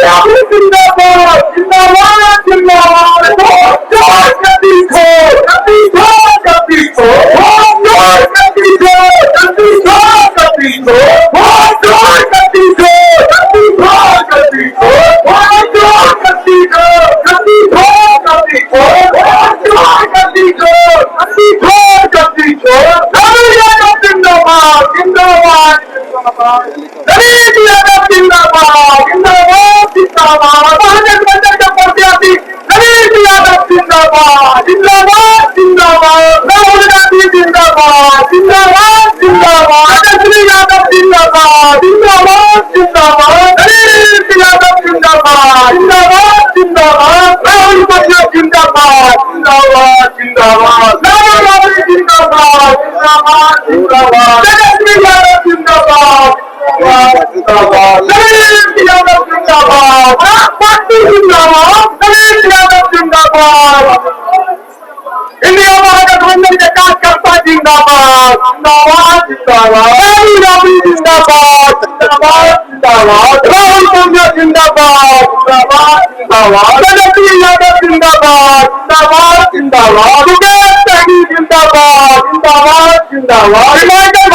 जिंदाबाद जिंदाबाद जिंदाबाद इंडिया महागठबंधन के कार्यकर्ता जिंदाबाद जिंदाबाद जिंदाबाद जिंदाबाद जिंदाबाद राहुल गांधी जिंदाबाद जिंदाबाद जिंदाबाद तेजस्वी यादव जिंदाबाद जिंदाबाद जिंदाबाद मुकेश सहनी जिंदाबाद जिंदाबाद जिंदाबाद